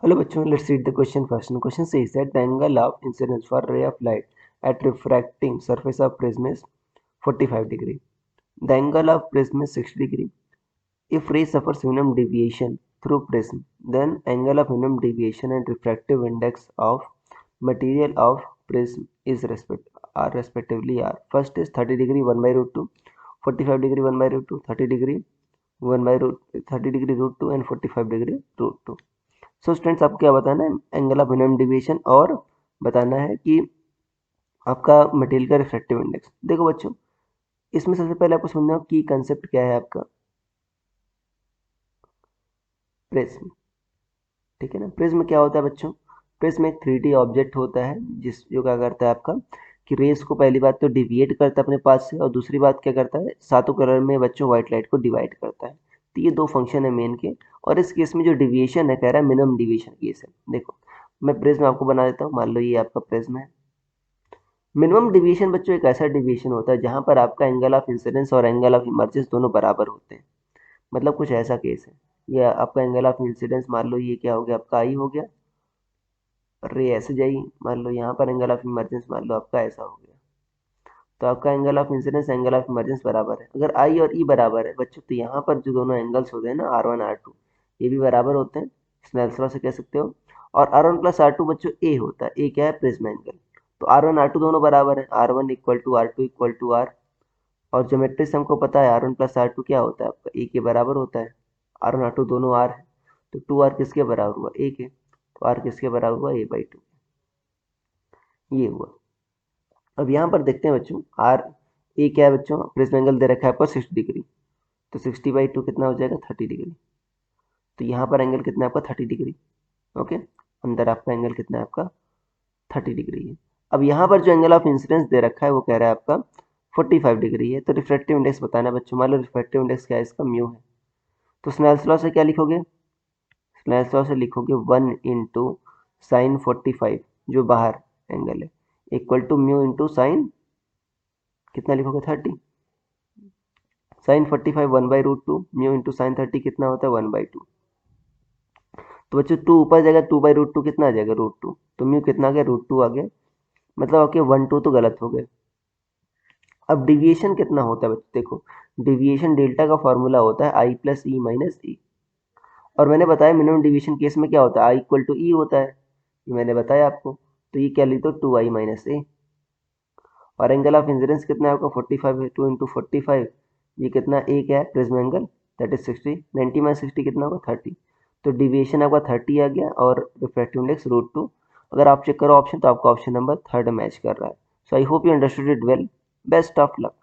Hello bachcho, let's read the question first. The question says that the angle of incidence for ray of light at refracting surface of prism is 45 degree. The angle of prism is 60 degree. If ray suffers minimum deviation through prism, then angle of minimum deviation and refractive index of material of prism is respectively are. First is 30 degree 1 by root 2, 45 degree 1 by root 2, 30 degree 1 by root 30 degree root 2 and 45 degree root 2. So students आपको क्या बताना है angle of minimum deviation और बताना है कि आपका material का रिफ्रैक्टिव इंडेक्स। देखो बच्चों, इसमें सबसे पहले आपको समझना हो की कंसेप्ट क्या है आपका प्रिज्म। ठीक है ना, प्रिज्म क्या होता है बच्चों? प्रिज्म एक 3D ऑब्जेक्ट होता है जिस जो क्या करता है आपका कि रेस को पहली बात तो डिविएट करता है अपने पास से, और दूसरी बात क्या करता है सातों कलर में बच्चों व्हाइट लाइट को डिवाइड करता है। तो ये दो फंक्शन है मेन के। और इस केस में जो डिविएशन है कह रहा है मिनिमम डिविएशन केस है। देखो मैं प्रिज्म आपको बना देता हूँ, मान लो ये आपका प्रिज्म है। मिनिमम डिविएशन बच्चों एक ऐसा डिविएशन होता है जहां पर आपका एंगल ऑफ इंसिडेंस और एंगल ऑफ इमर्जेंस दोनों बराबर होते हैं। मतलब कुछ ऐसा केस है, ये आपका एंगल ऑफ इंसिडेंस मान लो ये क्या हो गया आपका आई हो गया, रे ऐसे जाएगी, मान लो यहाँ पर एंगल ऑफ इमर्जेंस मान लो आपका ऐसा हो गया। तो आपका angle of incidence angle of emergence बराबर है। अगर आई और ई बराबर है बच्चों तो यहाँ पर जो दोनों एंगल्स होते हैं ना R1 R2 ये भी बराबर होते हैं, स्नेल्स लॉ से कह सकते हो। और R1 प्लस R2 बच्चों ए होता है, ए क्या है प्रिज्म एंगल। तो R1 R2 दोनों बराबर है, R1 equal to R2 equal to R। और ज्योमेट्री से हमको पता है R1 प्लस R2 क्या होता है आपका ए के बराबर होता है। R1 R2 दोनों R है, तो 2R किसके बराबर हुआ ए के, तो R किसके बराबर हुआ A/2। ये हुआ। अब यहाँ पर देखते हैं बच्चों आर ए क्या है बच्चों, प्रिज्म एंगल दे रखा है आपको 60 डिग्री, तो 60/2 कितना हो जाएगा 30 डिग्री। तो यहाँ पर एंगल कितना है आपका 30 डिग्री। ओके, अंदर आपका एंगल कितना है आपका 30 डिग्री है। अब यहाँ पर जो एंगल ऑफ इंसिडेंस दे रखा है वो कह रहा है आपका 45 डिग्री है। तो रिफ्रैक्टिव इंडेक्स बताना है बच्चों, मान लो रिफ्रैक्टिव इंडेक्स क्या है इसका म्यू है। तो स्नेल्स लॉ से क्या लिखोगे, स्नेल्स लॉ से लिखोगे 1 इंटू साइन 45 जो बाहर एंगल है equal to mu into sine कितना लिखोगे 30। साइन 45 1/√2 म्यू इंटू साइन 30 कितना होता है 1/2। तो बच्चों 2 ऊपर जाएगा 2/√2 कितना आ जाएगा √2, तो म्यू कितना आ गया √2 आ गया। मतलब आपके 1 2 तो गलत हो गए। अब डिविएशन कितना होता है बच्चों, देखो डिविएशन डेल्टा का फॉर्मूला होता है आई प्लस ई माइनस ई। और मैंने बताया मिनिमम डिविएशन केस में क्या होता है आई इक्वल टू ई होता है, ये मैंने बताया आपको। तो ये क्या लिख दो 2i माइनस ए। और एंगल ऑफ इंसिडेंस कितना है आपका 45 है, 2 इंटू 45 ये कितना ए क्या है prism angle that is 60, 90 minus 60 कितना होगा 30। तो डिविएशन आपका 30 आ गया और रिफ्रैक्टिव इंडेक्स √2। अगर आप चेक करो ऑप्शन तो आपका ऑप्शन नंबर 3 मैच कर रहा है। So I hope you understood it well. Best of luck.